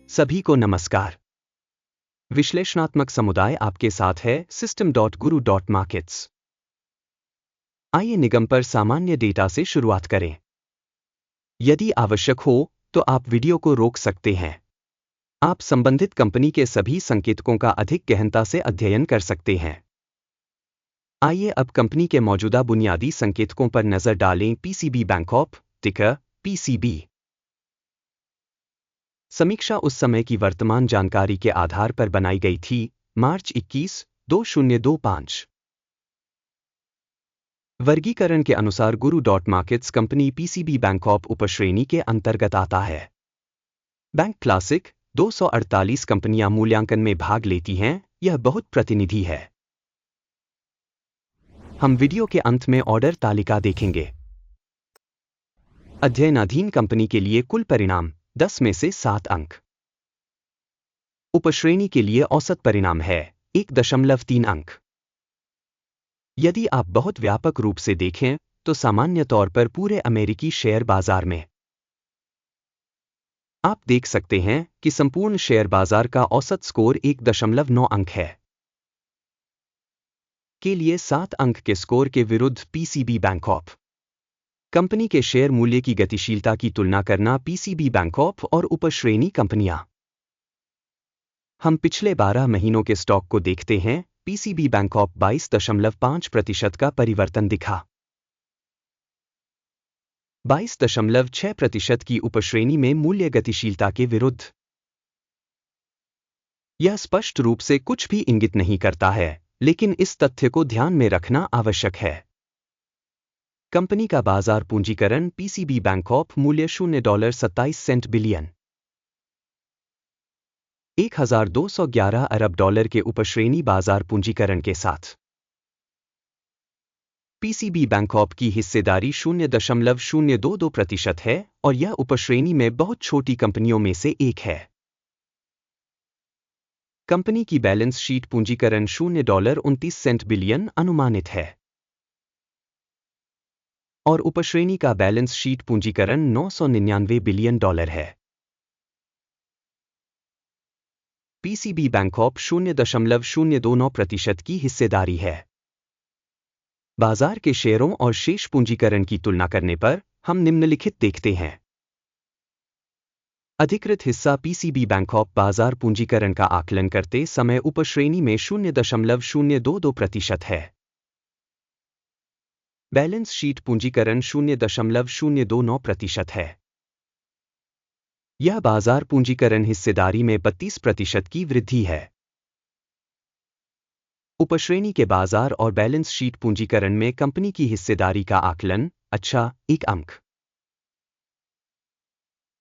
सभी को नमस्कार। विश्लेषणात्मक समुदाय आपके साथ है System.Guru.Markets। आइए निगम पर सामान्य डेटा से शुरुआत करें। यदि आवश्यक हो तो आप वीडियो को रोक सकते हैं। आप संबंधित कंपनी के सभी संकेतकों का अधिक गहनता से अध्ययन कर सकते हैं। आइए अब कंपनी के मौजूदा बुनियादी संकेतकों पर नजर डालें। पीसीबी बैंकॉप, टिकर PCB। समीक्षा उस समय की वर्तमान जानकारी के आधार पर बनाई गई थी, मार्च 21, 2025। वर्गीकरण के अनुसार Guru.Markets कंपनी PCB बैंकॉप उपश्रेणी के अंतर्गत आता है। बैंक क्लासिक 248 कंपनियां मूल्यांकन में भाग लेती हैं, यह बहुत प्रतिनिधि है। हम वीडियो के अंत में ऑर्डर तालिका देखेंगे। अध्ययनाधीन कंपनी के लिए कुल परिणाम 10 में से 7 अंक। उपश्रेणी के लिए औसत परिणाम है 1.3 अंक। यदि आप बहुत व्यापक रूप से देखें तो सामान्य तौर पर पूरे अमेरिकी शेयर बाजार में आप देख सकते हैं कि संपूर्ण शेयर बाजार का औसत स्कोर 1.9 अंक है। के लिए 7 अंक के स्कोर के विरुद्ध PCB बैंकॉप कंपनी के शेयर मूल्य की गतिशीलता की तुलना करना। PCB बैंकॉप और उपश्रेणी कंपनियां। हम पिछले 12 महीनों के स्टॉक को देखते हैं। PCB बैंकॉप 22.5% का परिवर्तन दिखा। 22.6% की उपश्रेणी में मूल्य गतिशीलता के विरुद्ध। यह स्पष्ट रूप से कुछ भी इंगित नहीं करता है, लेकिन इस तथ्य को ध्यान में रखना आवश्यक है। कंपनी का बाजार पूंजीकरण PCB बैंकॉप मूल्य $0.27 बिलियन 1211 अरब डॉलर के उपश्रेणी बाजार पूंजीकरण के साथ। PCB बैंकॉप की हिस्सेदारी 0.022% है और यह उपश्रेणी में बहुत छोटी कंपनियों में से एक है। कंपनी की बैलेंस शीट पूंजीकरण $0.29 बिलियन अनुमानित है और उपश्रेणी का बैलेंस शीट पूंजीकरण $999 बिलियन है। PCB बैंकॉप 0.029% की हिस्सेदारी है। बाजार के शेयरों और शेष पूंजीकरण की तुलना करने पर हम निम्नलिखित देखते हैं। अधिकृत हिस्सा PCB बैंकॉप बाजार पूंजीकरण का आकलन करते समय उपश्रेणी में 0.022% है। बैलेंस शीट पूंजीकरण 0.029% है। यह बाजार पूंजीकरण हिस्सेदारी में 32% की वृद्धि है। उपश्रेणी के बाजार और बैलेंस शीट पूंजीकरण में कंपनी की हिस्सेदारी का आकलन, अच्छा, 1 अंक।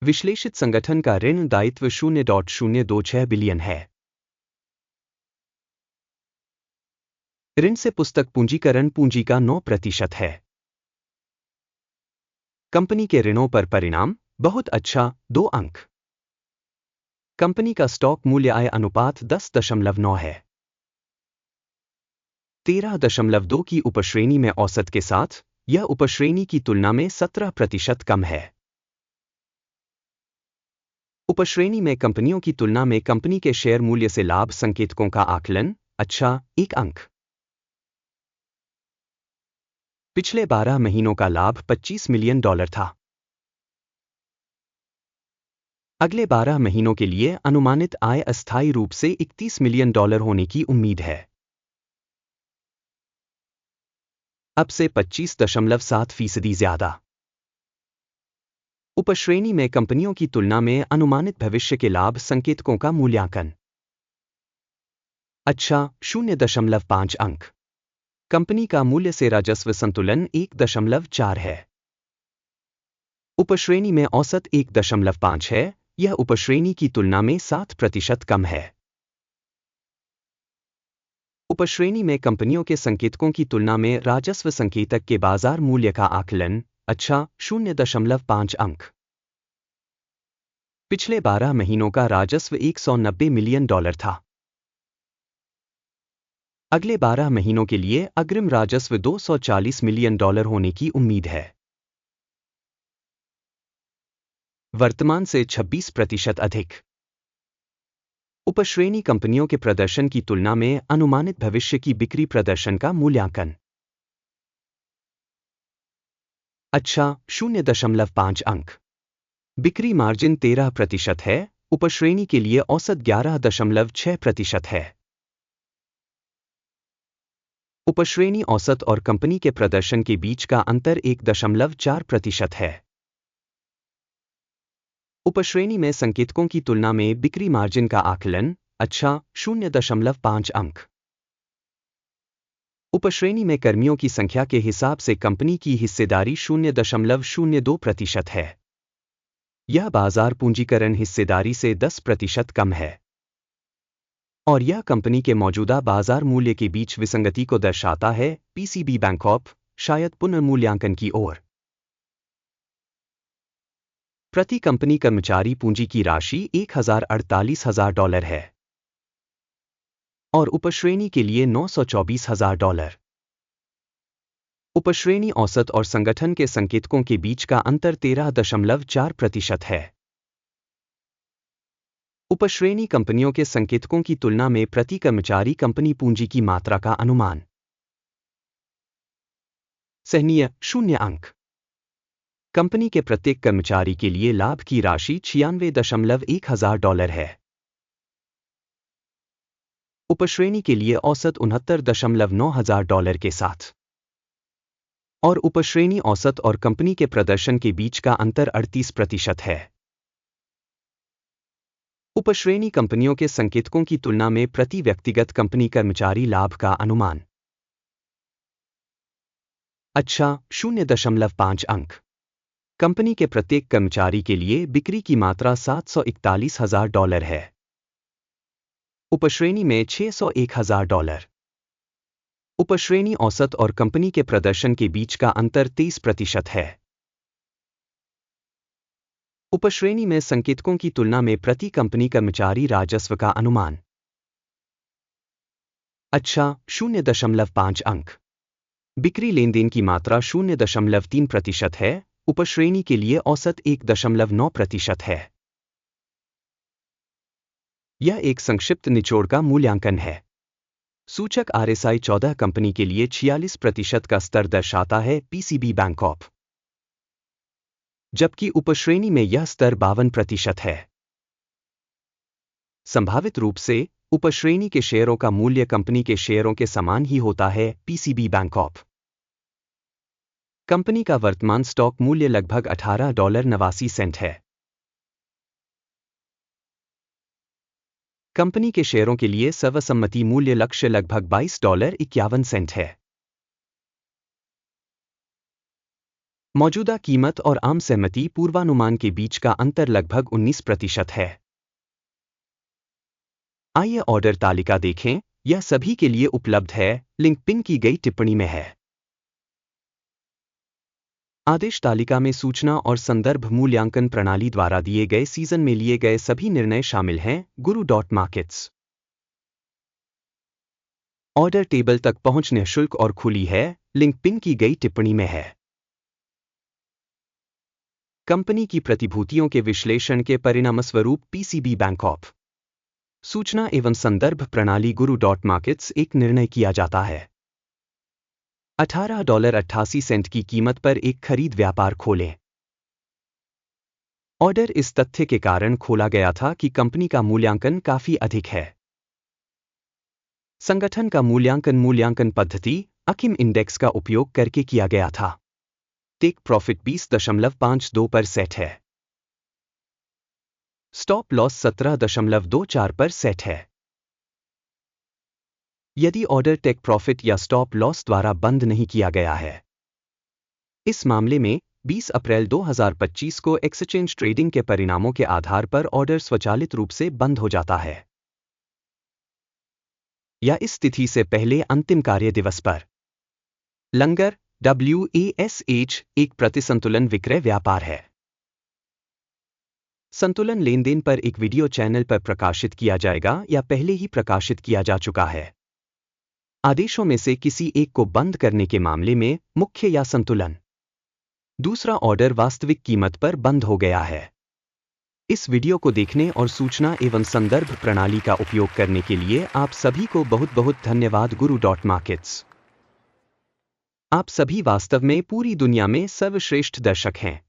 विश्लेषित संगठन का ऋण दायित्व 0.026 बिलियन है। ऋण से पुस्तक पूंजीकरण पूंजी का 9% है। कंपनी के ऋणों पर परिणाम, बहुत अच्छा, 2 अंक। कंपनी का स्टॉक मूल्य आय अनुपात 10.9 है। 13.2 की उपश्रेणी में औसत के साथ, यह उपश्रेणी की तुलना में 17% कम है। उपश्रेणी में कंपनियों की तुलना में कंपनी के शेयर मूल्य से लाभ संकेतकों का आकलन, अच्छा, 1 अंक। पिछले 12 महीनों का लाभ $25 मिलियन था। अगले 12 महीनों के लिए अनुमानित आय अस्थायी रूप से $31 मिलियन होने की उम्मीद है। अब से 25.7% ज्यादा। उपश्रेणी में कंपनियों की तुलना में अनुमानित भविष्य के लाभ संकेतकों का मूल्यांकन, अच्छा, 0.5 अंक। कंपनी का मूल्य से राजस्व संतुलन 1.4 है। उपश्रेणी में औसत 1.5 है, यह उपश्रेणी की तुलना में 7% कम है। उपश्रेणी में कंपनियों के संकेतकों की तुलना में राजस्व संकेतक के बाजार मूल्य का आकलन, अच्छा, 0.5 अंक। पिछले 12 महीनों का राजस्व $190 मिलियन था। अगले 12 महीनों के लिए अग्रिम राजस्व $240 मिलियन होने की उम्मीद है। वर्तमान से 26% अधिक। उपश्रेणी कंपनियों के प्रदर्शन की तुलना में अनुमानित भविष्य की बिक्री प्रदर्शन का मूल्यांकन। अच्छा, 0.5 अंक। बिक्री मार्जिन 13% है, उपश्रेणी के लिए औसत 11.6% है। उपश्रेणी औसत और कंपनी के प्रदर्शन के बीच का अंतर 1.4% है। उपश्रेणी में संकेतकों की तुलना में बिक्री मार्जिन का आकलन। अच्छा, 0.5 अंक। उपश्रेणी में कर्मियों की संख्या के हिसाब से कंपनी की हिस्सेदारी 0.02% है। यह बाजार पूंजीकरण हिस्सेदारी से 10% कम है और यह कंपनी के मौजूदा बाजार मूल्य के बीच विसंगति को दर्शाता है। पीसीबी बैंकॉप शायद पुनर्मूल्यांकन की ओर। प्रति कंपनी कर्मचारी पूंजी की राशि $1,48,000 है और उपश्रेणी के लिए $924,000। उपश्रेणी औसत और संगठन के संकेतकों के बीच का अंतर 13.4% है। उपश्रेणी कंपनियों के संकेतकों की तुलना में प्रति कर्मचारी कंपनी पूंजी की मात्रा का अनुमान। सहनीय 0 अंक। कंपनी के प्रत्येक कर्मचारी के लिए लाभ की राशि $96,100 है। उपश्रेणी के लिए औसत $69,900 के साथ और उपश्रेणी औसत और कंपनी के प्रदर्शन के बीच का अंतर 38% है। उपश्रेणी कंपनियों के संकेतकों की तुलना में प्रति व्यक्तिगत कंपनी कर्मचारी लाभ का अनुमान। अच्छा, 0.5 अंक। कंपनी के प्रत्येक कर्मचारी के लिए बिक्री की मात्रा $741,000 है। उपश्रेणी में $601,000। उपश्रेणी औसत और कंपनी के प्रदर्शन के बीच का अंतर 23% है। उपश्रेणी में संकेतकों की तुलना में प्रति कंपनी कर्मचारी राजस्व का अनुमान। अच्छा, 0.5 अंक। बिक्री लेनदेन की मात्रा 0.3% है, उपश्रेणी के लिए औसत 1.9% है। यह एक संक्षिप्त निचोड़ का मूल्यांकन है। सूचक RSI 14 कंपनी के लिए 46% का स्तर दर्शाता है। पीसीबी बैंकॉप, जबकि उपश्रेणी में यह स्तर 52% है। संभावित रूप से उपश्रेणी के शेयरों का मूल्य कंपनी के शेयरों के समान ही होता है। पीसीबी बैंकॉप, कंपनी का वर्तमान स्टॉक मूल्य लगभग $18.89 है। कंपनी के शेयरों के लिए सर्वसम्मति मूल्य लक्ष्य लगभग $22.51 है। मौजूदा कीमत और आम सहमति पूर्वानुमान के बीच का अंतर लगभग 19% है। आइए ऑर्डर तालिका देखें, यह सभी के लिए उपलब्ध है। लिंक पिन की गई टिप्पणी में है। आदेश तालिका में सूचना और संदर्भ मूल्यांकन प्रणाली द्वारा दिए गए सीजन में लिए गए सभी निर्णय शामिल हैं। guru.markets ऑर्डर टेबल तक पहुंच निःशुल्क और खुली है। लिंक पिन की गई टिप्पणी में है। कंपनी की प्रतिभूतियों के विश्लेषण के परिणामस्वरूप पीसीबी बैंकॉप सूचना एवं संदर्भ प्रणाली guru.markets एक निर्णय किया जाता है। $18.88 की कीमत पर एक खरीद व्यापार खोलें। ऑर्डर इस तथ्य के कारण खोला गया था कि कंपनी का मूल्यांकन काफी अधिक है। संगठन का मूल्यांकन पद्धति अकिम इंडेक्स का उपयोग करके किया गया था। टेक प्रॉफिट 20.52 पर सेट है। स्टॉप लॉस 17.24 पर सेट है। यदि ऑर्डर टेक प्रॉफिट या स्टॉप लॉस द्वारा बंद नहीं किया गया है, इस मामले में 20 अप्रैल 2025 को एक्सचेंज ट्रेडिंग के परिणामों के आधार पर ऑर्डर स्वचालित रूप से बंद हो जाता है या इस तिथि से पहले अंतिम कार्य दिवस पर। लंगर WASH एक प्रतिसंतुलन विक्रय व्यापार है। संतुलन लेनदेन पर एक वीडियो चैनल पर प्रकाशित किया जाएगा या पहले ही प्रकाशित किया जा चुका है। आदेशों में से किसी एक को बंद करने के मामले में मुख्य या संतुलन। दूसरा ऑर्डर वास्तविक कीमत पर बंद हो गया है। इस वीडियो को देखने और सूचना एवं संदर्भ प्रणाली का उपयोग करने के लिए आप सभी को बहुत बहुत धन्यवाद। Guru.markets। आप सभी वास्तव में पूरी दुनिया में सर्वश्रेष्ठ दर्शक हैं।